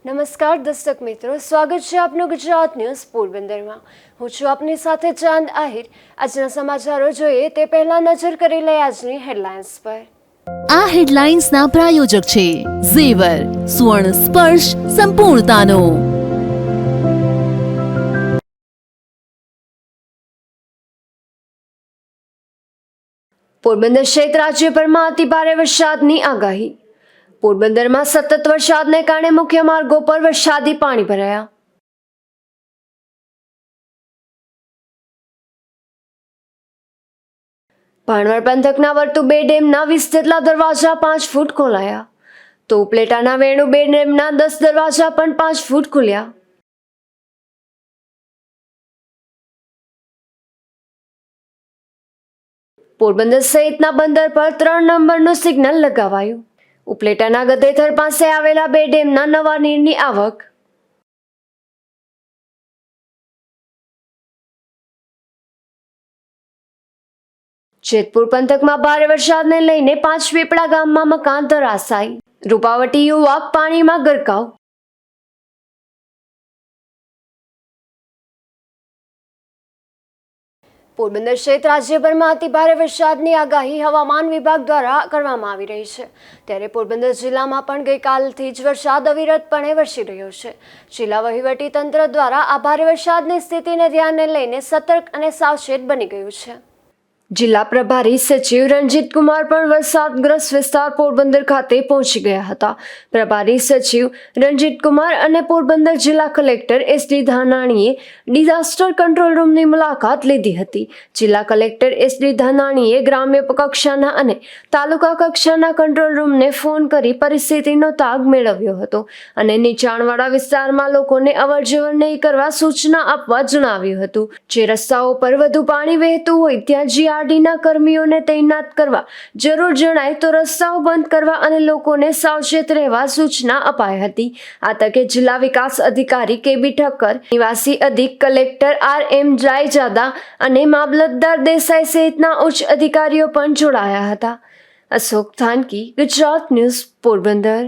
નમસ્કાર દર્શક મિત્રો, સ્વાગત છે આપનું ગુજરાત ન્યૂઝ પોરબંદરમાં। હું છું આપની સાથે ચાંદ આહિર। આજના સમાચારો જોઈએ તે પહેલા નજર કરી લઈએ આજની હેડલાઇન્સ પર। આ હેડલાઇન્સના પ્રાયોજક છે ઝેવર, સુવર્ણ સ્પર્શ સંપૂર્ણતાનો। પોરબંદર સહિત રાજ્યભરમાં અતિ ભારે વરસાદની આગાહી। પોરબંદરમાં સતત વરસાદને કારણે મુખ્ય માર્ગો પર વરસાદી પાણી ભરાયા। ભાણવડ પંથકના વર્તુ 2 ડેમના 20 જેટલા દરવાજા 5 ફૂટ ખોલાયા, તો ઉપલેટાના વેણુ 2 ડેમના 10 દરવાજા પણ 5 ફૂટ ખુલ્યા। પોરબંદર સહિતના બંદર પર 3 નંબરનું સિગ્નલ લગાવાયું। ઉપલેટાના ગદેથર પાસે આવેલા 2 ડેમના નવા નીરની આવક। જેતપુર પંથકમાં ભારે વરસાદને લઈને 5 પીપળા ગામમાં મકાન ધરાશાયી, રૂપાવટી યુવક પાણીમાં ગરકાવ। પોરબંદર સહિત રાજ્યભરમાં અતિ ભારે વરસાદની આગાહી હવામાન વિભાગ દ્વારા કરવામાં આવી રહી છે। ત્યારે પોરબંદર જિલ્લામાં પણ ગઈકાલથી જ વરસાદ અવિરતપણે વરસી રહ્યો છે। જિલ્લા વહીવટી તંત્ર દ્વારા આ ભારે વરસાદની સ્થિતિને ધ્યાને લઈને સતર્ક અને સાવચેત બની ગયું છે। જિલ્લા પ્રભારી સચિવ રણજીત કુમાર પણ વરસાદગ્રસ્ત વિસ્તાર પોરબંદર ખાતે પહોંચી ગયા હતા। પ્રભારી સચિવ રણજીત કુમાર અને પોરબંદર જિલ્લા કલેક્ટર SD ધાનાણીએ ડિઝાસ્ટર કંટ્રોલ રૂમની મુલાકાત લીધી હતી। જિલ્લા કલેક્ટર SD ધાનાણીએ ગ્રામ્ય કક્ષાના અને તાલુકા કક્ષાના કંટ્રોલ રૂમને ફોન કરી પરિસ્થિતિનો તાગ મેળવ્યો હતો અને નીચાણવાળા વિસ્તારમાં લોકોને અવરજવર નહીં કરવા સૂચના આપવા જણાવ્યું હતું। જે રસ્તાઓ પર વધુ પાણી વહેતું હોય ત્યાં જીઆરડીના કર્મીઓને તૈનાત કરવા, જરૂર જણાય તો રસ્તાઓ બંધ કરવા અને લોકોને સાવચેત રહેવા સૂચના અપાઈ હતી। આ તકે જિલ્લા વિકાસ અધિકારી KB ઠક્કર, નિવાસી અધિક કલેક્ટર RM જાયજાદા અને મામલતદાર દેસાઈ સહિતના ઉચ્ચ અધિકારીઓ પણ જોડાયા હતા। અશોક થાનકી, ગુજરાત ન્યૂઝ, પોરબંદર।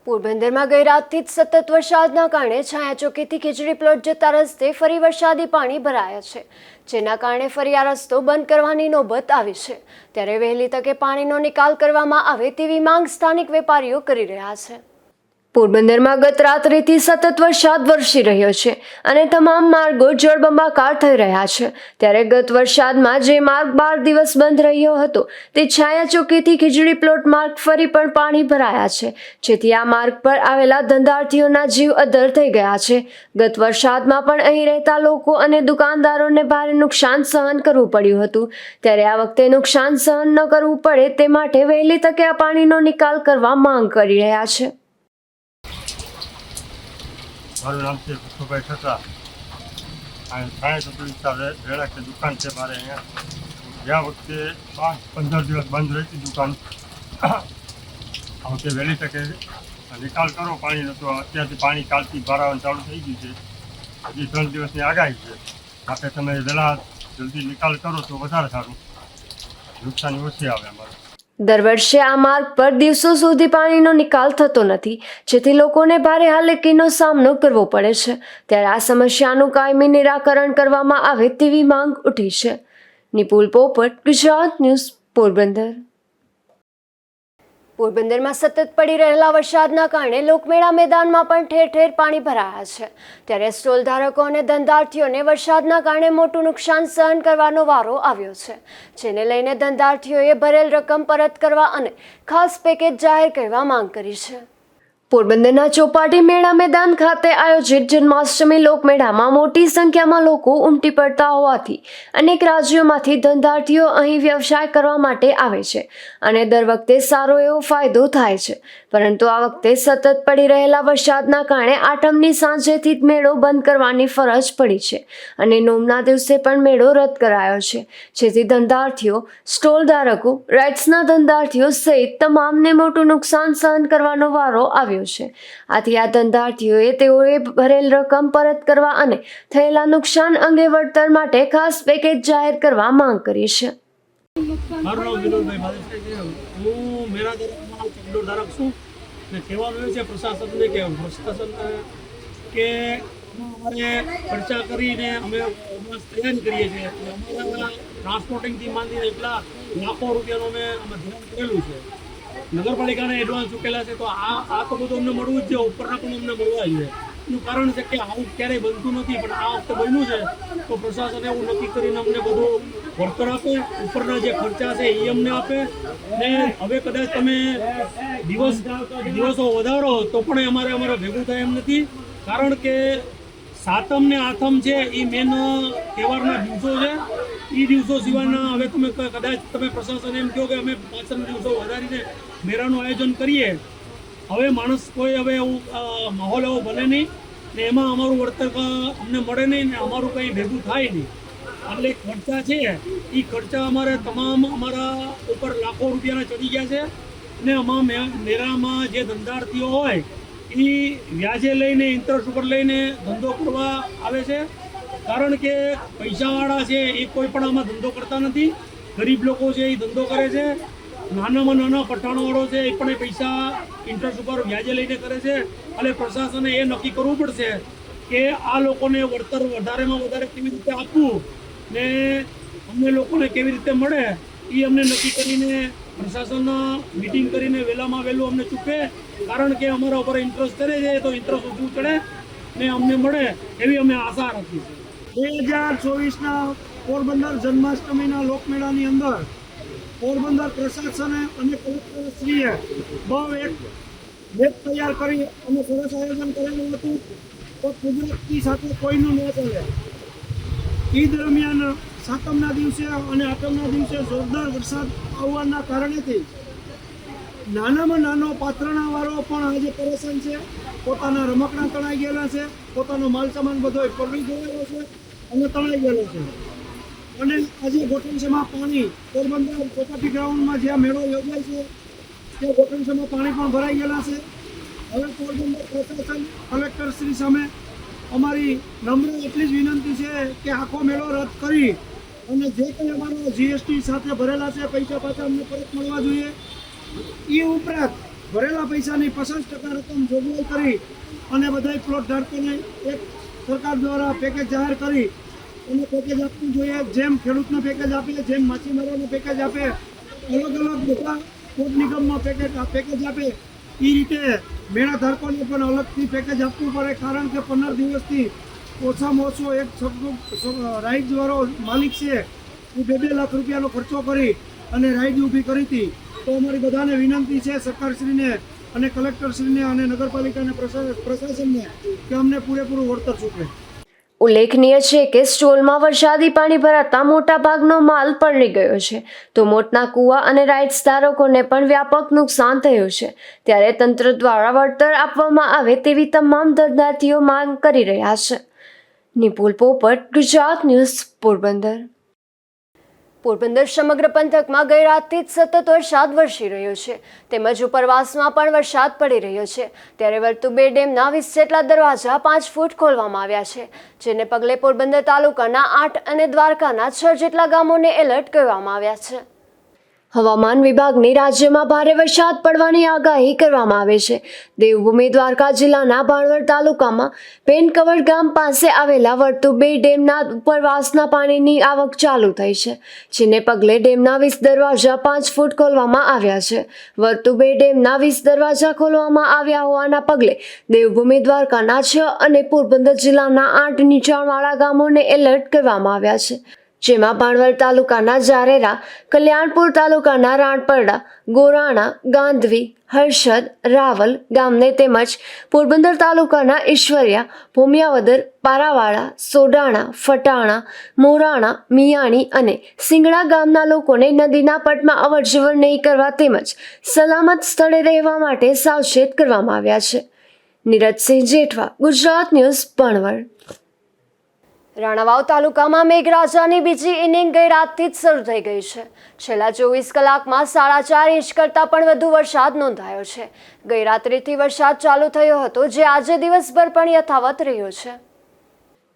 પોરબંદરમાં ગઈ રાતથી જ સતત વરસાદના કારણે છાયાચોકીથી ખીજડી પ્લોટ જતા રસ્તે ફરી વરસાદી પાણી ભરાયા છે, જેના કારણે ફરી આ રસ્તો બંધ કરવાની નોબત આવી છે। ત્યારે વહેલી તકે પાણીનો નિકાલ કરવામાં આવે તેવી માંગ સ્થાનિક વેપારીઓ કરી રહ્યા છે। પોરબંદરમાં ગત રાત્રિથી સતત વરસાદ વરસી રહ્યો છે અને તમામ માર્ગો જળબંબાકાર થઈ રહ્યા છે। ત્યારે ગત વરસાદમાં જે માર્ગ 12 દિવસ બંધ રહ્યો હતો તે છાયાચોકીથી ખીજડી પ્લોટ માર્ગ ફરી પણ પાણી ભરાયા છે, જેથી આ માર્ગ પર આવેલા ધંધાર્થીઓના જીવ અદ્ધર થઈ ગયા છે। ગત વરસાદમાં પણ અહીં રહેતા લોકો અને દુકાનદારોને ભારે નુકસાન સહન કરવું પડ્યું હતું। ત્યારે આ વખતે નુકસાન સહન ન કરવું પડે તે માટે વહેલી તકે આ પાણીનો નિકાલ કરવા માંગ કરી રહ્યા છે। મારું નામ છે ભૂખભાઈ ઠક્કર। છાયાચોકી વિસ્તાર રેડા કે દુકાન છે મારે અહીંયા। ગયા વખતે 5-15 દિવસ બંધ રહેતી દુકાન, આ વખતે વહેલી તકે નિકાલ કરો પાણીનો, તો અત્યારથી પાણી કાલથી ભરાવાનું ચાલુ થઈ ગયું છે। હજી 3 દિવસની આગાહી છે, માટે તમે વહેલા જલ્દી નિકાલ કરો તો વધારે સારું, નુકસાની ઓછી આવે અમારે। દર વર્ષે આ માર્ગ પર દિવસો સુધી પાણીનો નિકાલ થતો નથી, જેથી લોકોને ભારે હાલાકીનો સામનો કરવો પડે છે। ત્યારે આ સમસ્યાનું કાયમી નિરાકરણ કરવામાં આવે તેવી માંગ ઉઠી છે। નિપુલ પોપટ, ગુજરાત ન્યૂઝ, પોરબંદર। પોરબંદરમાં સતત પડી રહેલા વરસાદના કારણે લોકમેળા મેદાનમાં પણ ઠેર ઠેર પાણી ભરાયા છે। ત્યારે સ્ટોલ ધારકો અને ધંધાર્થીઓને વરસાદના કારણે મોટું નુકસાન સહન કરવાનો વારો આવ્યો છે, જેને લઈને ધંધાર્થીઓએ ભરેલ રકમ પરત કરવા અને ખાસ પેકેજ જાહેર કરવા માંગ કરી છે। પોરબંદરના ચોપાટી મેળા મેદાન ખાતે આયોજિત જન્માષ્ટમી લોકમેળામાં મોટી સંખ્યામાં લોકો ઉમટી પડતા હોવાથી અનેક રાજ્યોમાંથી ધંધાર્થીઓ અહીં વ્યવસાય કરવા માટે આવે છે અને દર વખતે સારો એવો ફાયદો થાય છે। પરંતુ આ વખતે સતત પડી રહેલા વરસાદના કારણે આઠમની સાંજેથી જ મેળો બંધ કરવાની ફરજ પડી છે અને નોમના દિવસે પણ મેળો રદ કરાયો છે, જેથી ધંધાર્થીઓ, સ્ટોલ ધારકો, રાઇડ્સના ધંધાર્થીઓ સહિત તમામને મોટું નુકસાન સહન કરવાનો વારો આવ્યો છે। આથી આ ધંધાર્થીઓએ તેઓએ ભરેલ રકમ પરત કરવા અને થયેલા નુકસાન અંગે વળતર માટે ખાસ પેકેજ જાહેર કરવા માંગ કરી છે। મારું નામ વિનોદભાઈ ભાવેશભાઈ છે। હું મેળા ધારક છું। ને કહેવાનું એ છે પ્રશાસનને કે કે અમારે ખર્ચા કરીને અમે તૈયારી કરીએ છીએ અમારા ટ્રાન્સપોર્ટિંગથી માંડીને એટલા લાખો રૂપિયાનું અમે ધ્યાન કરેલું છે, નગરપાલિકાને એડવાન્સ ચૂકેલા છે, તો આ તો બધું અમને મળવું જ જોઈએ, ઉપરના પણ અમને મળવા જોઈએ. એનું કારણ છે કે આવું ક્યારેય બનતું નથી, પણ આ વખતે બન્યું છે તો પ્રશાસન એવું નક્કી કરીને અમને બધું વળતર આપે, ઉપરના જે ખર્ચા છે એ અમને આપે. ને હવે કદાચ તમે દિવસો વધારો તો પણ અમારે ભેગું થાય એમ નથી, કારણ કે સાતમ ને આઠમ છે એ મેન તહેવારના દિવસો છે. એ દિવસો સિવાયના હવે કદાચ તમે પ્રશાસન એમ કહો કે અમે પાછળના દિવસો વધારીને મેળાનું આયોજન કરીએ, હવે માણસ કોઈ હવે એવું માહોલ એવો બને નહીં ને એમાં અમારું વળતર અમને મળે નહીં ને અમારું કંઈ ભેગું થાય નહીં. એટલે ખર્ચા છે એ ખર્ચા અમારે તમામ અમારા ઉપર લાખો રૂપિયાના ચડી ગયા છે. ને આમાં મેળામાં જે ધંધાર્થીઓ હોય એ વ્યાજે લઈને ઇન્ટરેસ્ટ ઉપર લઈને ધંધો કરવા આવે છે, કારણ કે પૈસાવાળા છે એ કોઈ પણ આમાં ધંધો કરતા નથી. ગરીબ લોકો છે એ ધંધો કરે છે, નાનામાં નાના પઠાણોવાળો છે એ પણ એ પૈસા ઇન્ટરેસ્ટ ઉપર વ્યાજે લઈને કરે છે. એટલે પ્રશાસને એ નક્કી કરવું પડશે કે આ લોકોને વળતર વધારેમાં વધારે કેવી રીતે આપવું ને અમને લોકોને કેવી રીતે મળે એ અમને નક્કી કરીને પ્રશાસનના મિટિંગ કરીને વહેલામાં વહેલું અમને ચૂકે, કારણ કે અમારા ઉપર ઇન્ટરેસ્ટ કરે છે તો ઇન્ટરેસ્ટ ઓછું ચડે ને અમને મળે એવી અમે આશા રાખીએ છીએ. 2024ના પોરબંદર જન્માષ્ટમીના લોકમેળાની અંદર પોરબંદર પ્રશાસને અને કલેક્ટરશ્રીએ બહુ એક બેગ તૈયાર કરી અને સરસ આયોજન કરેલું હતું. તો કુદરતની સાથે કોઈનું ન ચાલે. એ દરમિયાન સાતમના દિવસે અને આઠમના દિવસે જોરદાર વરસાદ આવવાના કારણેથી નાનામાં નાનો પાત્રણાવાળો પણ આજે પરેશાન છે. પોતાના રમકડા તણાઈ ગયેલા છે, પોતાનો માલ સામાન બધો પલળી ગયેલો છે અને તણાઈ ગયેલો છે. અને આજે ગોઠણસમાં પાણી પોરબંદર ચોપાટી ગ્રાઉન્ડમાં જ્યાં મેળો યોજાય છે ત્યાં ગોઠણસમાં પાણી પણ ભરાઈ ગયેલા છે. હવે પોરબંદર પ્રશાસન કલેક્ટરશ્રી સામે અમારી નમ્ર એટલી જ વિનંતી છે કે આખો મેળો રદ કરી અને જે કંઈ અમારો જીએસટી સાથે ભરેલા છે પૈસા પાછા અમને પરત મળવા જોઈએ. એ ઉપરાંત ભરેલા પૈસાની 50% રકમ જોગવાઈ કરી અને બધા પ્લોટ ધારકોને એક સરકાર દ્વારા પેકેજ જાહેર કરી અને પેકેજ આપવું જોઈએ. જેમ ખેડૂતને પેકેજ આપે, જેમ માછીમારોને પેકેજ આપે, અલગ અલગ બધા પોર્ટ નિગમમાં પેકેજ આપે, એ રીતે મેળા ધારકોને પણ અલગથી પેકેજ આપવું પડે. કારણ કે 15 દિવસથી ઓછામાં ઓછો એક રાઇડવાળો માલિક છે એ 2-2 લાખ રૂપિયાનો ખર્ચો કરી અને રાઇડ ઊભી કરી હતી. તો અમારી બધાને વિનંતી છે સરકારશ્રીને અને કલેક્ટરશ્રીને અને નગરપાલિકાને પ્રશાસનને કે અમને પૂરેપૂરું વળતર ચૂકવે. ઉલ્લેખનીય છે કે સ્ટોલમાં વરસાદી પાણી ભરાતા મોટા ભાગનો માલ પલળી ગયો છે, તો મોટના કૂવા અને રાઇડ્સ ધારકોને પણ વ્યાપક નુકસાન થયું છે. ત્યારે તંત્ર દ્વારા વળતર આપવામાં આવે તેવી તમામ ધંધાર્થીઓ માંગ કરી રહ્યા છે. નિપુલ પોપટ, ગુજરાત ન્યૂઝ, પોરબંદર. પોરબંદર સમગ્ર પંથકમાં ગઈ રાતથી જ સતત વરસાદ વરસી રહ્યો છે, તેમજ ઉપરવાસમાં પણ વરસાદ પડી રહ્યો છે. ત્યારે વર્તુ 2 ડેમના 20 જેટલા દરવાજા 5 ફૂટ ખોલવામાં આવ્યા છે, જેને પગલે પોરબંદર તાલુકાના 8 અને દ્વારકાના 6 જેટલા ગામોને એલર્ટ કરવામાં આવ્યા છે. હવામાન વિભાગની રાજ્યમાં ભારે વરસાદ પડવાની આગાહી કરવામાં આવે છે. દેવભૂમિ દ્વારકા જિલ્લાના ભાણવડ તાલુકામાં પેનકવડ ગામ પાસે આવેલા વર્તુ 2 ડેમના ઉપરવાસના પાણીની આવક ચાલુ થઈ છે, જેને પગલે ડેમના 20 દરવાજા 5 ફૂટ ખોલવામાં આવ્યા છે. વર્તુ 2 ડેમના 20 દરવાજા ખોલવામાં આવ્યા હોવાના પગલે દેવભૂમિ દ્વારકાના 6 અને પોરબંદર જિલ્લાના 8 નીચાણવાળા ગામોને એલર્ટ કરવામાં આવ્યા છે, જેમાં ભાણવડ તાલુકાના જારેરા, કલ્યાણપુર તાલુકાના રાણપરડા, ગોરાણા, ગાંધવી, હર્ષદ, રાવલ ગામને તેમજ પોરબંદર તાલુકાના ઈશ્વરિયા, ભૂમિયાવદર, પારાવાડા, સોડાણા, ફટાણા, મોરાણા, મિયાણી અને સિંગડા ગામના લોકોને નદીના પટમાં અવરજવર નહીં કરવા તેમજ સલામત સ્થળે રહેવા માટે સાવચેત કરવામાં આવ્યા છે. નીરજસિંહ જેઠવા, ગુજરાત ન્યૂઝ, ભાણવડ. રાણાવાવ તાલુકામાં મેઘરાજાની બીજી ઇનિંગ ગઈ રાતથી જ શરૂ થઈ ગઈ છે. છેલ્લા 24 કલાકમાં 4.5 ઇંચ કરતાં પણ વધુ વરસાદ નોંધાયો છે. ગઈ રાત્રિથી વરસાદ ચાલુ થયો હતો, જે આજે દિવસભર પણ યથાવત રહ્યો છે.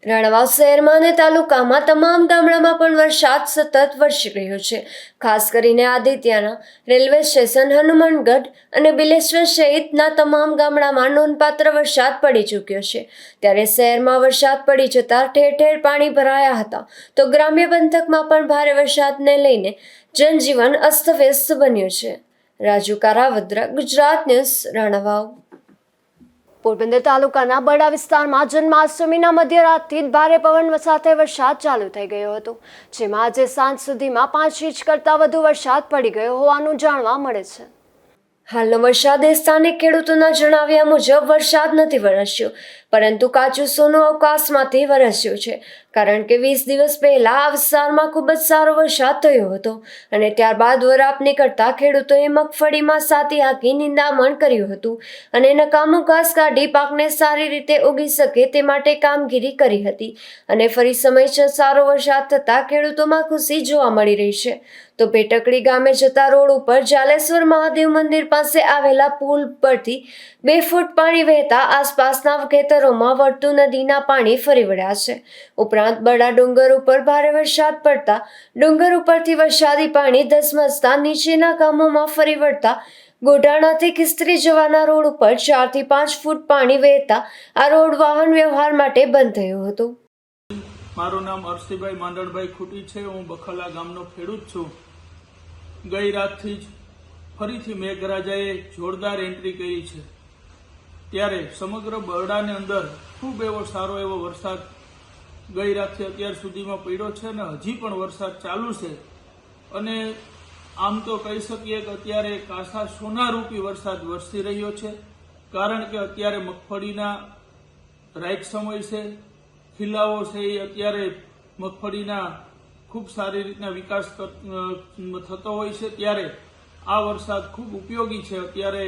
રાણાવાવ શહેરમાં અને તાલુકામાં તમામ ગામડામાં પણ વરસાદ સતત વરસી રહ્યો છે. ખાસ કરીને આદિત્યના રેલવે સ્ટેશન, હનુમાનગઢ અને બિલેશ્વર સહિતના તમામ ગામડામાં નોંધપાત્ર વરસાદ પડી ચૂક્યો છે. ત્યારે શહેરમાં વરસાદ પડી જતાં ઠેર ઠેર પાણી ભરાયા હતા, તો ગ્રામ્ય પંથકમાં પણ ભારે વરસાદને લઈને જનજીવન અસ્તવ્યસ્ત બન્યું છે. રાજુ કારાવદ્રા, ગુજરાત ન્યૂઝ, રાણાવાવ. પોરબંદર તાલુકાના બરડા વિસ્તારમાં જન્માષ્ટમીના મધ્યરાતથી જ ભારે પવન સાથે વરસાદ ચાલુ થઈ ગયો હતો, જેમાં આજે સાંજ સુધીમાં 5 ઇંચ કરતાં વધુ વરસાદ પડી ગયો હોવાનું જાણવા મળે છે. હાલનો વરસાદ સ્થાનિક ખેડૂતોના જણાવ્યા મુજબ વરસાદ નથી વરસ્યો, પરંતુ કાચું સોનું અવકાશમાંથી વરસ્યું છે, કારણ કે 20 દિવસ પહેલા આ વિસ્તારમાં ખૂબ જ સારો વરસાદ થયો હતો અને ત્યારબાદ વરાપ નીકળતા ખેડૂતોએ મગફળીમાં સાતી હાંકી નિંદામણ કર્યું હતું અને નકામું ઘાસ કાઢી પાકને સારી રીતે ઉગી શકે તે માટે કામગીરી કરી હતી. અને ફરી સમયસર સારો વરસાદ થતાં ખેડૂતોમાં ખુશી જોવા મળી રહી છે. તો પેટકડી ગામે જતા રોડ ઉપર જાલેશ્વર મહાદેવ મંદિર પાસે આવેલા પુલ પરથી 2 ફૂટ પાણી વહેતા આસપાસના ખેતરોમાં વળતું નદીના પાણી ફરી વળ્યા છે. ઉપરાંત બરડા ડુંગર ઉપર ભારે વરસાદ પડતા ડુંગર ઉપરથી વરસાદી પાણી ધસમસતા નીચેના ગામોમાં ફરી વળતા ગોઢાણાથી ખિસ્ત્રી જવાના રોડ ઉપર 4 થી 5 ફૂટ પાણી વહેતા આ રોડ વાહન વ્યવહાર માટે બંધ થયો હતો. મારું નામ અરસીભાઈ માંડણભાઈ ખૂટી છે. હું બખલા ગામનો ખેડૂત છું. ગઈ રાતથી જ ફરીથી મેઘરાજાએ જોરદાર એન્ટ્રી કરી છે, ત્યારે સમગ્ર બરડાની અંદર ખૂબ એવો સારો એવો વરસાદ ગઈ રાતથી અત્યાર સુધીમાં પડ્યો છે અને હજી પણ વરસાદ ચાલુ છે. અને આમ તો કહી શકીએ કે અત્યારે કાસા સોનારૂપી વરસાદ વરસી રહ્યો છે, કારણ કે અત્યારે મગફળીના રાઈટ સમય છે. ખીલાઓ છે એ અત્યારે મગફળીના ખૂબ સારી રીતના વિકાસ થતો હોય છે, ત્યારે આ વરસાદ ખૂબ ઉપયોગી છે. અત્યારે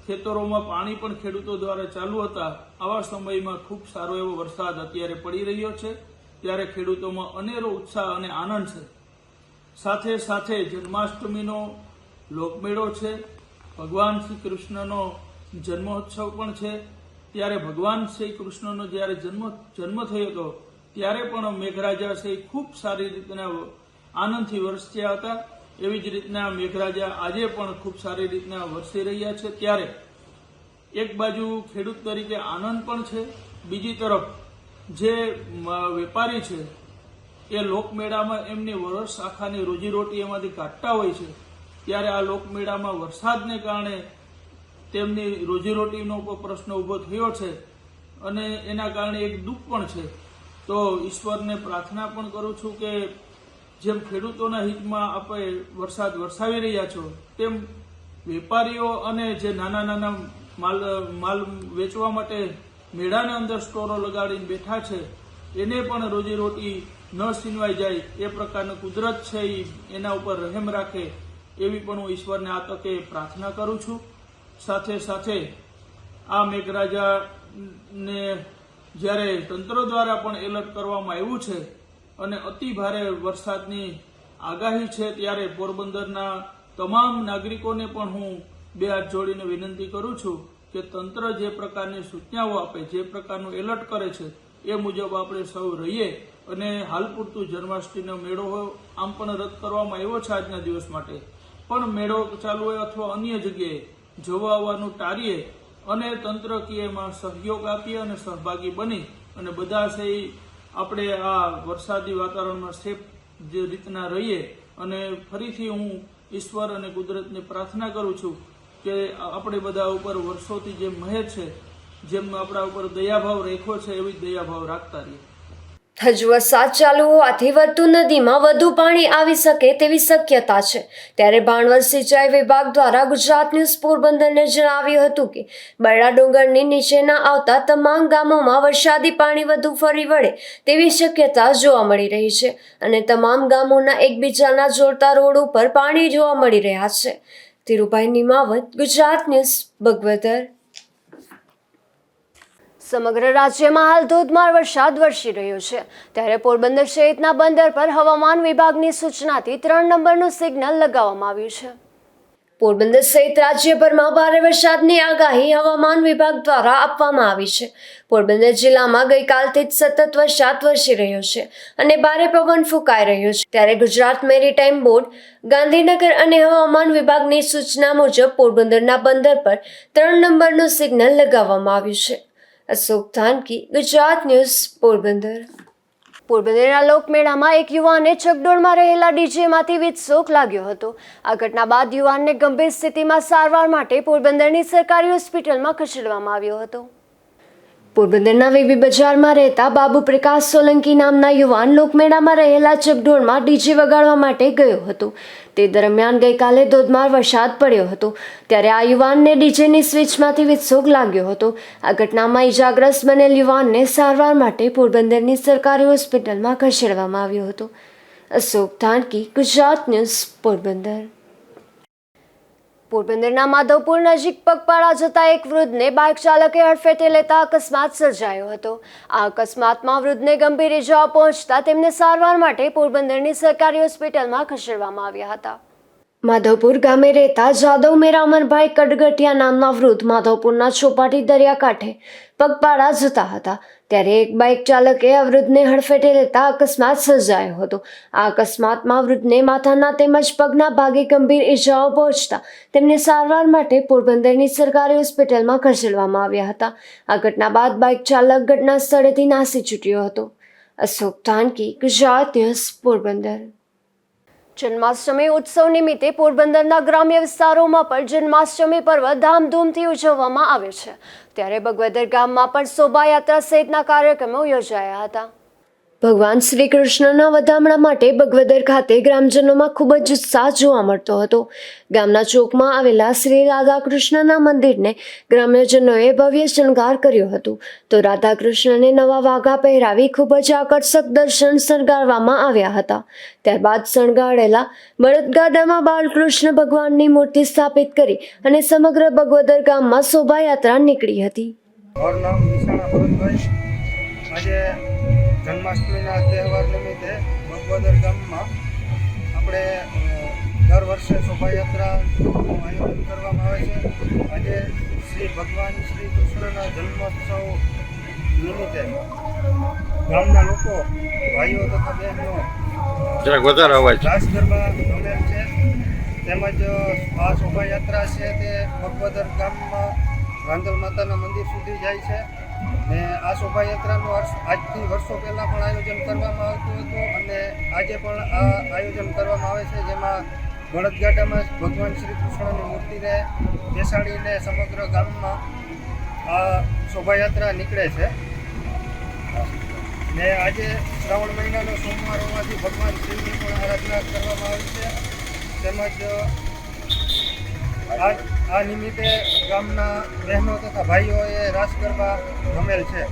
ખેતરોમાં પાણી પણ ખેડૂતો દ્વારા ચાલુ હતા. આવા સમયમાં ખૂબ સારો એવો વરસાદ અત્યારે પડી રહ્યો છે, ત્યારે ખેડૂતોમાં અનેરો ઉત્સાહ અને આનંદ છે. સાથે સાથે જન્માષ્ટમીનો લોકમેળો છે, ભગવાન શ્રી કૃષ્ણનો જન્મોત્સવ પણ છે. ત્યારે ભગવાન શ્રી કૃષ્ણનો જ્યારે જન્મ થયો હતો ત્યારે પણ મેઘરાજા છે ખૂબ સારી રીતના આનંદથી વરસ્યા હતા. એવી જ રીતના મેઘરાજા આજે પણ ખૂબ સારી રીતના વરસી રહ્યા છે. ત્યારે એક બાજુ ખેડૂત તરીકે આનંદ પણ છે, બીજી તરફ જે વેપારી છે એ લોકમેળામાં એમની વર્ષ આખાની રોજીરોટી એમાંથી કાઢતા હોય છે, ત્યારે આ લોકમેળામાં વરસાદને કારણે તેમની રોજીરોટીનો પ્રશ્ન ઊભો થયો છે અને એના કારણે એક દુઃખ પણ છે. તો ઈશ્વરને પ્રાર્થના પણ કરું છું કે જેમ ખેડૂતોના હિતમાં આપણે વરસાદ વરસાવી રહ્યા છો, તેમ વેપારીઓ અને જે નાના નાના માલ વેચવા માટે મેળાના અંદર સ્ટોરો લગાડીને બેઠા છે, એને પણ રોજીરોટી ન છીનવાઈ જાય એ પ્રકારની કુદરત છે એના ઉપર રહેમ રાખે, એવી પણ હું ઈશ્વરને આ તકે પ્રાર્થના કરું છું. સાથે સાથે આ મેઘરાજાને જ્યારે તંત્ર દ્વારા પણ એલર્ટ કરવામાં આવ્યું છે અને અતિ ભારે વરસાદની આગાહી છે, ત્યારે પોરબંદરના તમામ નાગરિકોને પણ હું 2 હાથ જોડીને વિનંતી કરું છું કે તંત્ર જે પ્રકારની સૂચનાઓ આપે, જે પ્રકારનું એલર્ટ કરે છે એ મુજબ આપણે સૌ રહીએ. અને હાલ પૂરતું જન્માષ્ટમીનો મેળો આમ પણ રદ કરવામાં આવ્યો છે આજના દિવસ માટે, પણ મેળો ચાલુ હોય અથવા અન્ય જગ્યાએ જોવા આવવાનું ટાળીએ અને તંત્રકીયમાં સહયોગ આપીએ અને સહભાગી બની અને બધા છે આપણે આ વરસાદી વાતાવરણમાં સેફ જે રીતના રહીએ. અને ફરીથી હું ઈશ્વર અને કુદરતને પ્રાર્થના કરું છું કે આપણે બધા ઉપર વર્ષોથી જેમ મહેર છે, જેમ આપણા ઉપર દયાભાવ રાખ્યો છે, એવી દયાભાવ રાખતા રહીએ. હજુ વરસાદ ચાલુ હોવાથી વધુ નદીમાં વધુ પાણી આવી શકે તેવી શક્યતા છે. ત્યારે ભાણવડ સિંચાઈ વિભાગ દ્વારા ગુજરાત ન્યૂઝ પોરબંદરને જણાવ્યું હતું કે બરડા ડુંગરની નીચેના આવતા તમામ ગામોમાં વરસાદી પાણી વધુ ફરી વળે તેવી શક્યતા જોવા મળી રહી છે અને તમામ ગામોના એકબીજાના જોડતા રોડ ઉપર પાણી જોવા મળી રહ્યા છે. ધીરુભાઈ નિમાવત, ગુજરાત ન્યૂઝ, બગવદર. સમગ્ર રાજ્યમાં હાલ ધોધમાર વરસાદ વરસી રહ્યો છે, ત્યારે પોરબંદર સહિતના બંદર પર હવામાન વિભાગની સૂચનાથી 3 નંબરનું સિગ્નલ લગાવવામાં આવ્યું છે. પોરબંદર સહિત રાજ્યભરમાં ભારે વરસાદની આગાહી હવામાન વિભાગ દ્વારા આપવામાં આવી છે. પોરબંદર જિલ્લામાં ગઈકાલથી જ સતત વરસાદ વરસી રહ્યો છે અને ભારે પવન ફૂંકાઈ રહ્યો છે. ત્યારે ગુજરાત મેરીટાઈમ બોર્ડ, ગાંધીનગર અને હવામાન વિભાગની સૂચના મુજબ પોરબંદરના બંદર પર 3 નંબરનું સિગ્નલ લગાવવામાં આવ્યું છે. અશોક ધાનકી, ગુજરાત ન્યૂઝ, પોરબંદર. પોરબંદરના લોકમેળામાં એક યુવાનને ચકડોળમાં રહેલા ડીજેમાંથી વીજશોક લાગ્યો હતો. આ ઘટના બાદ યુવાનને ગંભીર સ્થિતિમાં સારવાર માટે પોરબંદરની સરકારી હોસ્પિટલમાં ખસેડવામાં આવ્યો હતો. પોરબંદરના વીવી બજારમાં રહેતા બાબુ પ્રકાશ સોલંકી નામના યુવાન લોકમેળામાં રહેલા ચકડોળમાં ડીજે વગાડવા માટે ગયો હતો. તે દરમિયાન ગઈકાલે ધોધમાર વરસાદ પડ્યો હતો. ત્યારે આ યુવાનને ડીજેની સ્વિચમાંથી વીજશોક લાગ્યો હતો. આ ઘટનામાં ઈજાગ્રસ્ત બનેલ યુવાનને સારવાર માટે પોરબંદરની સરકારી હોસ્પિટલમાં ખસેડવામાં આવ્યો હતો. અશોક ધાનકી, ગુજરાત ન્યૂઝ, પોરબંદર. પોરબંદરના માધવપુર નજીક પગપાળા જતા એક વૃદ્ધને બાઇક ચાલકે હડફેટે લેતા અકસ્માત સર્જાયો હતો. આ અકસ્માતમાં વૃદ્ધને ગંભીર ઇજાઓ પહોંચતા તેમને સારવાર માટે પોરબંદરની સરકારી હોસ્પિટલમાં ખસેડવામાં આવ્યા હતા. માધવપુર ગામે રહેતા જાદવ મેરામનભાઈ કડગટિયા નામના વૃદ્ધ માધવપુરના ચોપાટી દરિયાકાંઠે પગપાળા જતા હતા. ત્યારે એક બાઇક ચાલકે આ વૃદ્ધને હડફેટે લેતા અકસ્માત સર્જાયો હતો. આ અકસ્માતમાં વૃદ્ધને માથાના તેમજ પગના ભાગે ગંભીર ઇજાઓ પહોંચતા તેમને સારવાર માટે પોરબંદરની સરકારી હોસ્પિટલમાં ખસેડવામાં આવ્યા હતા. આ ઘટના બાદ બાઇક ચાલક ઘટના સ્થળેથી નાસી છૂટ્યો હતો. અશોક ધાનકી, ગુજરાત ન્યૂઝ, પોરબંદર. જન્માષ્ટમી ઉત્સવ નિમિત્તે પોરબંદરના ગ્રામ્ય વિસ્તારોમાં પણ જન્માષ્ટમી પર્વ ધામધૂમથી ઉજવવામાં આવે છે. ત્યારે બગવદર ગામમાં પણ શોભાયાત્રા સહિતના કાર્યક્રમો યોજાયા હતા. ભગવાન શ્રી કૃષ્ણના વધામણા માટે બગવદર ખાતે ગ્રામજનોમાં ખૂબ જ ઉત્સાહ જોવા મળતો હતો. ગામના ચોકમાં આવેલા શ્રી રાધાકૃષ્ણના મંદિરને ગ્રામ્યજનોએ ભવ્ય શણગાર કર્યો હતો. તો રાધાકૃષ્ણને નવા વાઘા પહેરાવી ખૂબ જ આકર્ષક દર્શન શણગારવામાં આવ્યા હતા. ત્યારબાદ શણગારેલા બળદગાડામાં બાલકૃષ્ણ ભગવાનની મૂર્તિ સ્થાપિત કરી અને સમગ્ર બગવદર ગામમાં શોભાયાત્રા નીકળી હતી. મારું નામ વિશાણા ભરતભાઈ. આજે જન્માષ્ટમીના તહેવાર નિમિત્તે બગવદર ગામમાં આપણે દર વર્ષે શોભાયાત્રાનું આયોજન કરવામાં આવે છે. આજે ભગવાન શ્રી કૃષ્ણના જન્મોત્સવ નિમિત્તે ગામના લોકો, ભાઈઓ તથા બહેનો રાસ ગરબા રમેલ છે. તેમજ આ શોભાયાત્રા છે તે બગવદર ગામમાં રાંદલ માતાના મંદિર સુધી જાય છે. ને આ શોભાયાત્રાનું આજથી વર્ષો પહેલાં પણ આયોજન કરવામાં આવતું હતું અને આજે પણ આ આયોજન કરવામાં આવે છે, જેમાં બળદગાડામાં ભગવાન શ્રી કૃષ્ણની મૂર્તિને બેસાડીને સમગ્ર ગામમાં આ શોભાયાત્રા નીકળે છે. ને આજે શ્રાવણ મહિનાનો સોમવાર હોવાથી ભગવાન શિવની પણ આરાધના કરવામાં આવી છે. તેમજ આ નિમિત્તે ગામના બહેનો તથા ભાઈઓએ રાસ ગરબા રમેલ છે.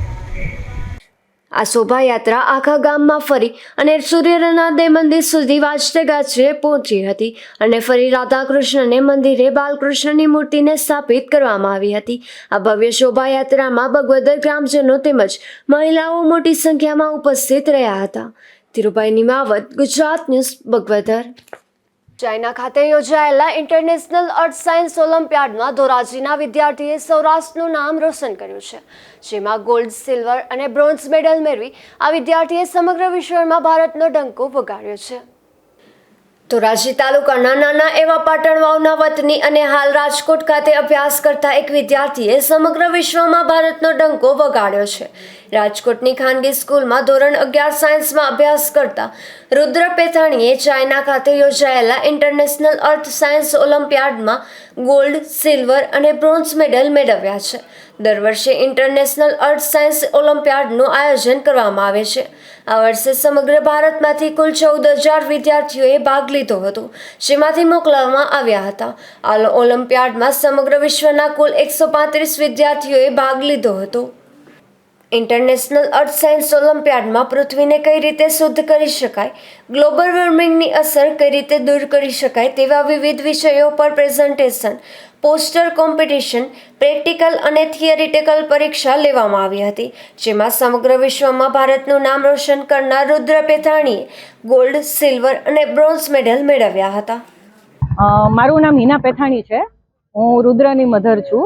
આ શોભાયાત્રા આખા ગામમાં ફરી અને સૂર્યનારાયણ મંદિર સુધી વાજતે ગાજતે પહોંચી હતી અને ફરી રાધાકૃષ્ણને મંદિરે બાલકૃષ્ણની મૂર્તિને સ્થાપિત કરવામાં આવી હતી. આ ભવ્ય શોભાયાત્રામાં બગવદર ગ્રામજનો તેમજ મહિલાઓ મોટી સંખ્યામાં ઉપસ્થિત રહ્યા હતા. ધીરુભાઈ નિમાવત, ગુજરાત ન્યૂઝ, બગવદર. ચાઇના ખાતે યોજાયેલા ઇન્ટરનેશનલ અર્થ સાયન્સ ઓલિમ્પિયાડમાં ધોરાજીના વિદ્યાર્થીએ સૌરાષ્ટ્રનું નામ રોશન કર્યું છે. જેમાં ગોલ્ડ, સિલ્વર અને બ્રોન્ઝ મેડલ મેળવી આ વિદ્યાર્થીએ સમગ્ર વિશ્વમાં ભારતનો ડંકો વગાડ્યો છે. ધોરાજી તાલુકાના નાના એવા પાટણવાવના વતની અને હાલ રાજકોટ ખાતે અભ્યાસ કરતા એક વિદ્યાર્થીએ સમગ્ર વિશ્વમાં ભારતનો ડંકો વગાડ્યો છે. રાજકોટની ખાનગી સ્કૂલમાં ધોરણ 11 સાયન્સમાં અભ્યાસ કરતા રુદ્ર પેથાણીએ ચાઇના ખાતે યોજાયેલા ઇન્ટરનેશનલ અર્થ સાયન્સ ઓલિમ્પિયાડમાં ગોલ્ડ, સિલ્વર અને બ્રોન્ઝ મેડલ મેળવ્યા છે. દર વર્ષે ઇન્ટરનેશનલ અર્થ સાયન્સ ઓલિમ્પિયાડનું આયોજન કરવામાં આવે છે. આ વર્ષે સમગ્ર ભારતમાંથી કુલ 14,000 વિદ્યાર્થીઓએ ભાગ લીધો હતો, જેમાંથી મોકલવામાં આવ્યા હતા. આ ઓલિમ્પિયાડમાં સમગ્ર વિશ્વના કુલ 135 વિદ્યાર્થીઓએ ભાગ લીધો હતો. ઇન્ટરનેશનલ અર્થ સાયન્સ ઓલિમ્પિયાડમાં પૃથ્વીને કઈ રીતે શુદ્ધ કરી શકાય, ગ્લોબલ વોર્મિંગની અસર કઈ રીતે દૂર કરી શકાય તેવા વિવિધ વિષયો પર પ્રેઝન્ટેશન, પોસ્ટર કોમ્પિટિશન, પ્રેક્ટિકલ અને થિયરિટિકલ પરીક્ષા લેવામાં આવી હતી. જેમાં સમગ્ર વિશ્વમાં ભારતનું નામ રોશન કરનાર રુદ્ર પેથાણીએ ગોલ્ડ, સિલ્વર અને બ્રોન્ઝ મેડલ મેળવ્યા હતા. મારું નામ હિના પેથાણી છે. હું રુદ્રની મધર છું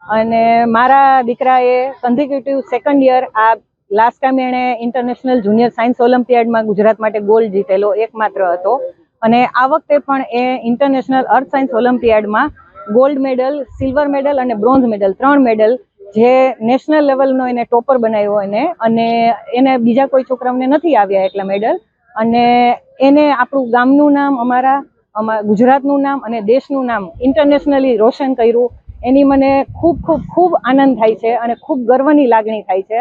અને મારા દીકરાએ કન્ઝિક્યુટિવ સેકન્ડ યર આ લાસ્ટ ટાઈમ એણે ઇન્ટરનેશનલ જુનિયર સાયન્સ ઓલિમ્પિયાડમાં ગુજરાત માટે ગોલ્ડ જીતેલો એકમાત્ર હતો અને આ વખતે પણ એ ઇન્ટરનેશનલ અર્થ સાયન્સ ઓલિમ્પિયાડમાં ગોલ્ડ મેડલ, સિલ્વર મેડલ અને બ્રોન્ઝ મેડલ 3 મેડલ જે નેશનલ લેવલનો એને ટોપર બનાવ્યો અને એને બીજા કોઈ છોકરાઓને નથી આવ્યા એટલા મેડલ અને એને આપણું ગામનું નામ અમારા ગુજરાતનું નામ અને દેશનું નામ ઇન્ટરનેશનલી રોશન કર્યું. એની મને ખૂબ ખૂબ ખૂબ આનંદ થાય છે અને ખૂબ ગર્વની લાગણી થાય છે.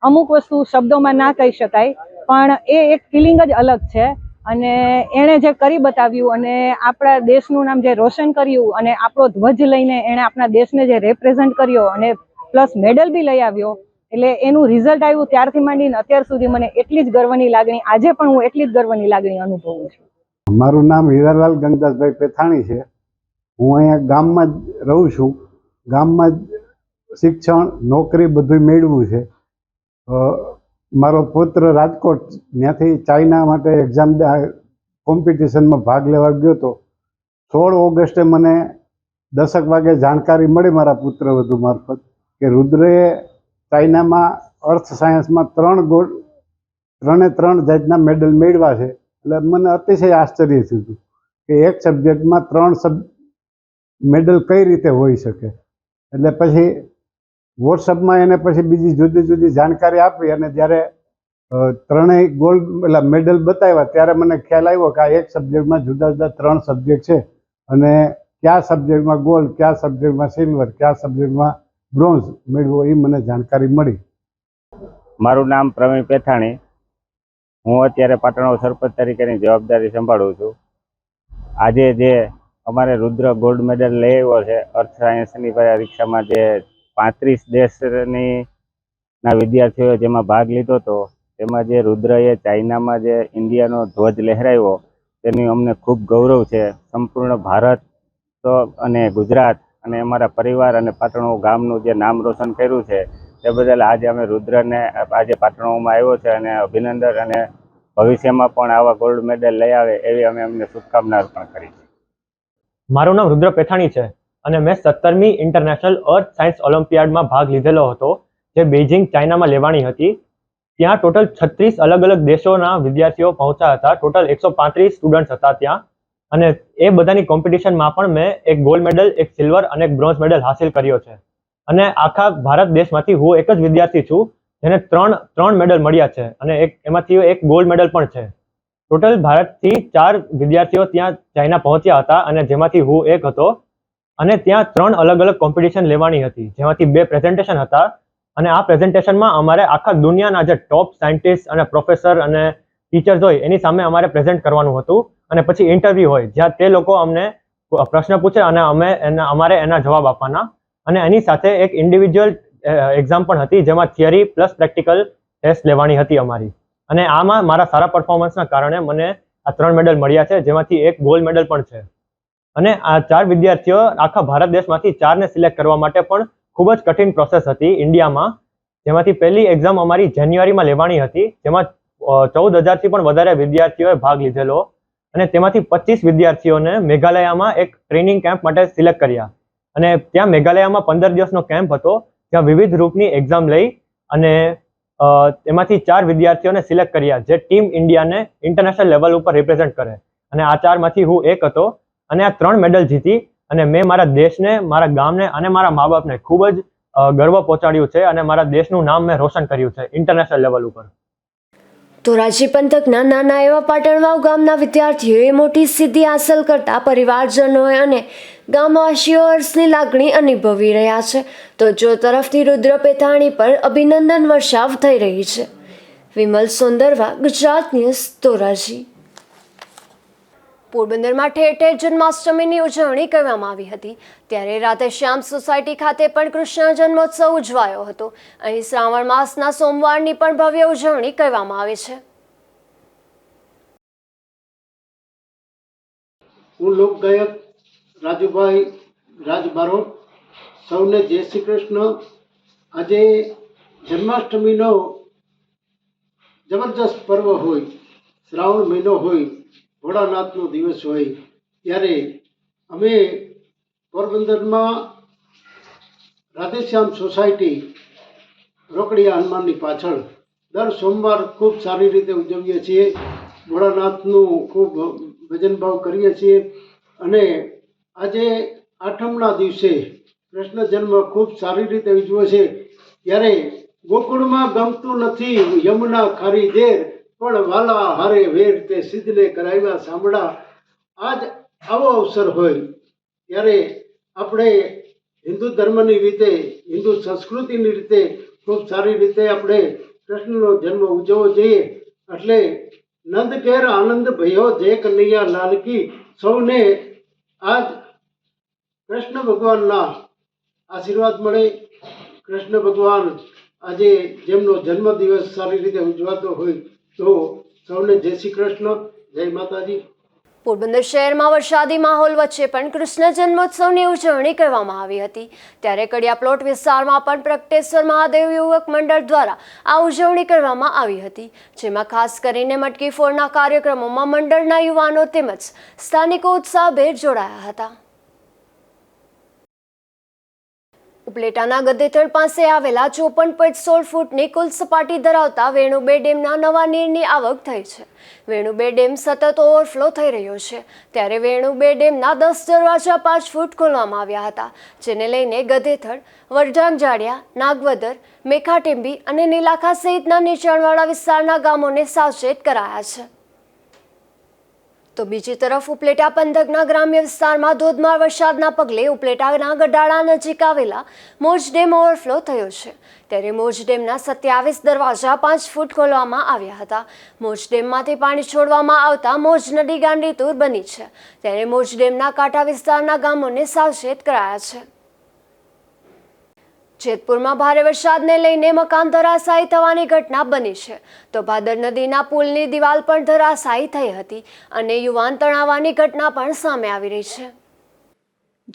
અમુક વસ્તુ શબ્દોમાં ના કહી શકાય પણ એ એક ફિલિંગ જ અલગ છે અને એણે જે કરી બતાવ્યું અને આપણા દેશનું નામ જે રોશન કર્યું અને આપણો ધ્વજ લઈને એણે આપણા દેશને જે રેપ્રેઝન્ટ કર્યો અને પ્લસ મેડલ બી લઈ આવ્યો એટલે એનું રિઝલ્ટ આવ્યું ત્યારથી માંડીને અત્યાર સુધી મને એટલી જ ગર્વની લાગણી, આજે પણ હું એટલી જ ગર્વની લાગણી અનુભવું છું. મારું નામ હીરાલાલ ગંગદાસભાઈ પેથાણી છે. હું અહીંયા ગામમાં જ રહું છું. ગામમાં જ શિક્ષણ, નોકરી બધું મેળવ્યું છે. મારો પુત્ર રાજકોટ ત્યાંથી ચાઇના માટે એક્ઝામ કોમ્પિટિશનમાં ભાગ લેવા ગયો હતો. 16 ઓગસ્ટે મને 10 વાગે જાણકારી મળી મારા પુત્ર વધુ મારફત કે રુદ્રએ ચાઇનામાં અર્થ સાયન્સમાં 3 જાતના મેડલ મેળવ્યા છે. એટલે મને અતિશય આશ્ચર્ય થયું હતું કે એક સબ્જેક્ટમાં 3 મેડલ કઈ રીતે હોઈ શકે. એટલે પછી વોટ્સઅપમાં એને પછી બીજી જુદી જુદી જાણકારી આપી અને જ્યારે 3 ગોલ્ડ મેડલ બતાવ્યા ત્યારે મને ખ્યાલ આવ્યો કે આ એક સબ્જેક્ટમાં જુદા જુદા 3 સબ્જેક્ટ છે અને કયા સબ્જેક્ટમાં ગોલ્ડ, કયા સબ્જેક્ટમાં સિલ્વર, કયા સબ્જેક્ટમાં બ્રોન્ઝ મેળવ્યો એ મને જાણકારી મળી. મારું નામ પ્રવીણ પેથાણી. હું અત્યારે પાટણનો સરપંચ તરીકેની જવાબદારી સંભાળું છું. આજે જે અમારે રુદ્ર ગોલ્ડ મેડલ લઈ આવ્યો છે અર્થ સાયન્સની પરીક્ષામાં, જે 35 દેશના વિદ્યાર્થીઓએ જેમાં ભાગ લીધો હતો, તેમાં જે રુદ્રએ ચાઇનામાં જે ઇન્ડિયાનો ધ્વજ લહેરાવ્યો તેની અમને ખૂબ ગૌરવ છે. સંપૂર્ણ ભારત તો અને ગુજરાત અને અમારા પરિવાર અને પાટણો ગામનું જે નામ રોશન કર્યું છે તે બદલ આજે અમે રુદ્રને આજે પાટણોમાં આવ્યો છે અને અભિનંદન અને ભવિષ્યમાં પણ આવા ગોલ્ડ મેડલ લઈ આવે એવી અમે અમને શુભકામના અર્પણ કરી છે. મારું નામ રુદ્ર પેથાણી છે અને મેં 17મી ઇન્ટરનેશનલ અર્થ સાયન્સ ઓલિમ્પિયાડમાં ભાગ લીધેલો હતો જે બેઇજિંગ ચાઇનામાં લેવાની હતી. ત્યાં ટોટલ 36 અલગ અલગ દેશોના વિદ્યાર્થીઓ પહોંચ્યા હતા. ટોટલ 135 સ્ટુડન્ટ્સ હતા ત્યાં અને એ બધાની કોમ્પિટિશનમાં પણ મેં એક ગોલ્ડ મેડલ, એક સિલ્વર અને એક બ્રોન્ઝ મેડલ હાંસિલ કર્યો છે. અને આખા ભારત દેશમાંથી હું એક જ વિદ્યાર્થી છું જેને 3 મેડલ મળ્યા છે અને એમાંથી એક ગોલ્ડ મેડલ પણ છે. ટોટલ ભારતથી 4 વિદ્યાર્થીઓ ત્યાં ચાઇના પહોંચ્યા હતા અને જેમાંથી હું એક હતો અને ત્યાં 3 અલગ અલગ કોમ્પિટિશન લેવાની હતી જેમાંથી 2 પ્રેઝન્ટેશન હતા અને આ પ્રેઝન્ટેશનમાં અમારે આખા દુનિયાના જે ટોપ સાયન્ટિસ્ટ અને પ્રોફેસર અને ટીચર્સ હોય એની સામે અમારે પ્રેઝન્ટ કરવાનું હતું અને પછી ઇન્ટરવ્યૂ હોય જ્યાં તે લોકો અમને પ્રશ્ન પૂછે અને અમારે એના જવાબ આપવાના અને એની સાથે એક ઇન્ડિવિજ્યુઅલ એક્ઝામ પણ હતી જેમાં થિયરી પ્લસ પ્રેક્ટિકલ ટેસ્ટ લેવાની હતી અમારી. અને આમાં મારા સારા પરફોર્મન્સના કારણે મને આ 3 મેડલ મળ્યા છે જેમાંથી એક ગોલ્ડ મેડલ પણ છે. અને આ 4 વિદ્યાર્થીઓ આખા ભારત દેશમાંથી 4ને સિલેક્ટ કરવા માટે પણ ખૂબ જ કઠિન પ્રોસેસ હતી ઇન્ડિયામાં, જેમાંથી પહેલી એક્ઝામ અમારી જાન્યુઆરીમાં લેવાની હતી જેમાં 14,000થી પણ વધારે વિદ્યાર્થીઓએ ભાગ લીધેલો અને તેમાંથી 25 વિદ્યાર્થીઓને મેઘાલયામાં એક ટ્રેનિંગ કેમ્પ માટે સિલેક્ટ કર્યા અને ત્યાં મેઘાલયામાં 15 દિવસનો કેમ્પ હતો જ્યાં વિવિધ રૂપની એક્ઝામ લઈ અને એમાંથી 4 વિદ્યાર્થીઓને સિલેક્ટ કર્યા જે ટીમ ઇન્ડિયાને ઇન્ટરનેશનલ લેવલ ઉપર રિપ્રેઝન્ટ કરે અને આ 4માંથી હું એક હતો અને આ 3 મેડલ જીતી અને મેં મારા દેશને, મારા ગામને અને મારા મા બાપને ખૂબ જ ગર્વ પહોંચાડ્યું છે અને મારા દેશનું નામ મેં રોશન કર્યું છે ઇન્ટરનેશનલ લેવલ ઉપર. ધોરાજી પંથકના નાના એવા પાટણવાવ ગામના વિદ્યાર્થીઓએ મોટી સિદ્ધિ હાંસલ કરતા પરિવારજનોએ અને ગામવાસીઓ હર્ષની લાગણી અનુભવી રહ્યા છે તો જો તરફથી રુદ્ર પેથાણી પર અભિનંદન વર્ષાવ થઈ રહી છે. વિમલ સોંદરવા, ગુજરાત ન્યૂઝ, ધોરાજી. પોરબંદરમાં ઠેર ઠેર જન્માષ્ટમીની ઉજવણી કરવામાં આવી હતી ત્યારે રાતે શ્યામ સોસાયટી ખાતે પણ કૃષ્ણ જન્મોત્સવ ઉજવાયો હતો. અહીં શ્રાવણ માસના સોમવારની પણ ભવ્ય ઉજવણી કરવામાં આવે છે. હું લોકગાયક રાજુભાઈ રાજબારોટ, સૌને જય શ્રી કૃષ્ણ. આજે જન્માષ્ટમીનો જબરજસ્ત પર્વ હોય, શ્રાવણ મહિનો હોય, ભોળાનાથનો દિવસ હોય ત્યારે અમે પોરબંદરમાં રાધેશ્યામ સોસાયટી રોકડિયા હનુમાનની પાછળ દર સોમવાર ખૂબ સારી રીતે ઉજવીએ છીએ. ભોળાનાથનું ખૂબ ભજન ભાવ કરીએ છીએ અને આજે આઠમના દિવસે કૃષ્ણ જન્મ ખૂબ સારી રીતે ઉજવે છે. ત્યારે ગોકુળમાં ગમતું નથી યમુના ખારી ઝેર, પણ વાલા હારે વેર તે સિદ્ધને કરાવ્યા સાંભળા. આજ આવો અવસર હોય ત્યારે આપણે હિન્દુ ધર્મની રીતે, હિન્દુ સંસ્કૃતિની રીતે ખૂબ સારી રીતે આપણે કૃષ્ણનો જન્મ ઉજવવો જોઈએ. એટલે નંદ ઘેર આનંદ ભયો જય કનૈયા લાલ કી. સૌને આજ કૃષ્ણ ભગવાનના આશીર્વાદ મળે. કૃષ્ણ ભગવાન આજે જેમનો જન્મદિવસ સારી રીતે ઉજવાતો હોય તો સૌને જય શ્રી કૃષ્ણ, જય માતાજી. પોરબંદર શહેરમાં વરસાદી માહોલ વચ્ચે પણ કૃષ્ણ જન્મોત્સવની ઉજવણી કરવામાં આવી હતી. ત્યારે કડિયા પ્લોટ વિસ્તારમાં પણ પ્રગટેશ્વર મહાદેવ યુવક મંડળ દ્વારા આ ઉજવણી કરવામાં આવી હતી, જેમાં ખાસ કરીને મટકી ફોડના કાર્યક્રમોમાં મંડળના યુવાનો તેમજ સ્થાનિકો ઉત્સાહભેર જોડાયા હતા. ઉપલેટાના ગદેથળ પાસે આવેલા 54.16 ફૂટની કુલ સપાટી ધરાવતા વેણુબે ડેમના નવા નીરની આવક થઈ છે. વેણુબે ડેમ સતત ઓવરફ્લો થઈ રહ્યો છે. ત્યારે વેણુબે ડેમના 10 દરવાજા 5 ફૂટ ખોલવામાં આવ્યા હતા, જેને લઈને ગદેથળ, વરઢાંગ જાડિયા, નાગવદર, મેખાટેંબી અને નીલાખા સહિતના નીચાણવાળા વિસ્તારના ગામોને સાવચેત કરાયા છે. તો બીજી તરફ ઉપલેટા પંથકના ગ્રામ્ય વિસ્તારમાં ધોધમાર વરસાદના પગલે ઉપલેટાના ગડાળા નજીક આવેલા મોજ ડેમ ઓવરફ્લો થયો છે. ત્યારે મોજ ડેમના 27 દરવાજા 5 ફૂટ ખોલવામાં આવ્યા હતા. મોજ ડેમમાંથી પાણી છોડવામાં આવતા મોજ નદી ગાંડીતુર બની છે. ત્યારે મોજ ડેમના કાંઠા વિસ્તારના ગામોને સાવચેત કરાયા છે. જેતપુરમાં ભારે વરસાદને લઈને મકાન ધરાશાયી થવાની ઘટના બની છે. તો ભાદર નદીના પુલની દિવાલ પણ ધરાશાયી થઈ હતી અને યુવાન તણાવવાની ઘટના પણ સામે આવી રહી છે.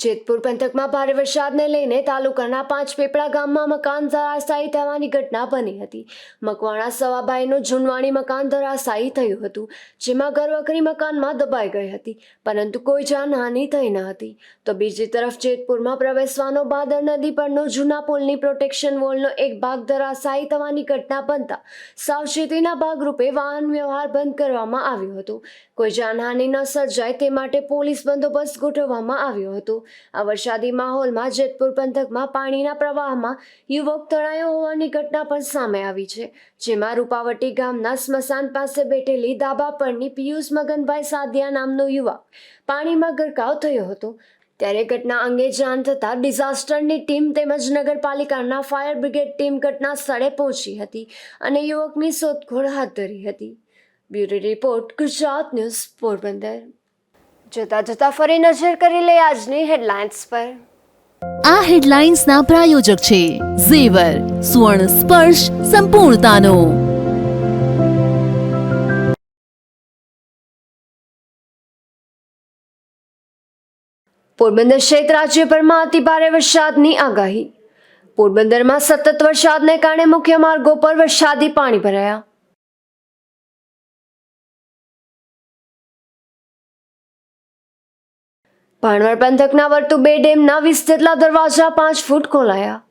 જેતપુર પંથકમાં ભારે વરસાદને લઈને તાલુકાના 5 પીપળા ગામમાં મકાન ધરાશાયી થવાની ઘટના બની હતી. મકવાણા સવાભાઈનું ઝુંડવાણી મકાન ધરાશાયી થયું હતું, જેમાં ઘરવખરી મકાનમાં દબાઈ ગઈ હતી, પરંતુ કોઈ જાનહાનિ થઈ ન હતી. તો બીજી તરફ જેતપુરમાં પ્રવેશવાનો ભાદર નદી પરનો જૂના પુલની પ્રોટેક્શન વોલનો એક ભાગ ધરાશાયી થવાની ઘટના બનતા સાવચેતીના ભાગરૂપે વાહન વ્યવહાર બંધ કરવામાં આવ્યો હતો. કોઈ જાનહાનિ ન સર્જાય તે માટે પોલીસ બંદોબસ્ત ગોઠવવામાં આવ્યો હતો. આ વરસાદી માહોલમાં જેતપુર પંથકમાં પાણીના પ્રવાહમાં યુવક તણાયો હોવાની ઘટના પણ સામે આવી છે, જેમાં રૂપાવટી ગામના સ્મશાન પાસે બેઠેલી ધાબા પરની પિયુષ મગનભાઈ સાદિયા નામનો યુવક પાણીમાં ગરકાવ થયો હતો. ત્યારે ઘટના અંગે જાણ થતાં ડિઝાસ્ટરની ટીમ તેમજ નગરપાલિકાના ફાયર બ્રિગેડ ટીમ ઘટના સ્થળે પહોંચી હતી અને યુવકની શોધખોળ હાથ ધરી હતી. Bureau report, Gujarat news, Porbandar. જતા ફરી નજર કરી લે આજની હેડલાઇન્સ પર. આ હેડલાઇન્સના પ્રાયોજક છે ઝેવર, સુવર્ણ સ્પર્શ સંપૂર્ણતાનો. પોરબંદર સહિત રાજ્યભરમાં અતિ ભારે વરસાદની આગાહી. પોરબંદરમાં સતત વરસાદને કારણે મુખ્ય માર્ગો પર વરસાદી પાણી ભરાયા. ભાણવડ પંથકના વર્તુબે ડેમના 20 જેટલા દરવાજા 5 ફૂટ ખોલાયા.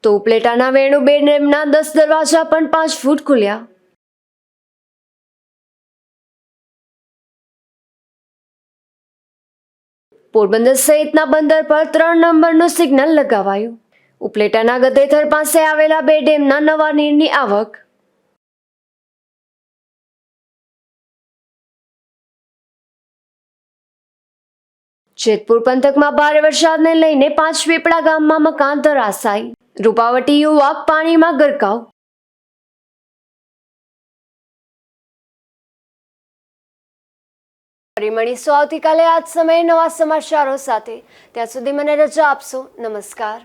તો ઉપલેટાના વેણુબે ડેમના 10 દરવાજા પણ 5 ફૂટ ખુલ્યા. પોરબંદર સહિતના બંદર પર 3 નંબરનું સિગ્નલ લગાવાયું. ઉપલેટાના ગદેથળ પાસે આવેલા 2 ડેમના નવા નીરની આવક. જેતપુર પંથકમાં ભારે વરસાદને લઈને 5 પીપળા ગામમાં મકાન ધરાશાયી. રૂપાવટી યુવક પાણીમાં ગરકાવ. ફરી મળીશું આવતીકાલે આ જ સમયે નવા સમાચારો સાથે. ત્યાં સુધી મને રજા આપશો. નમસ્કાર.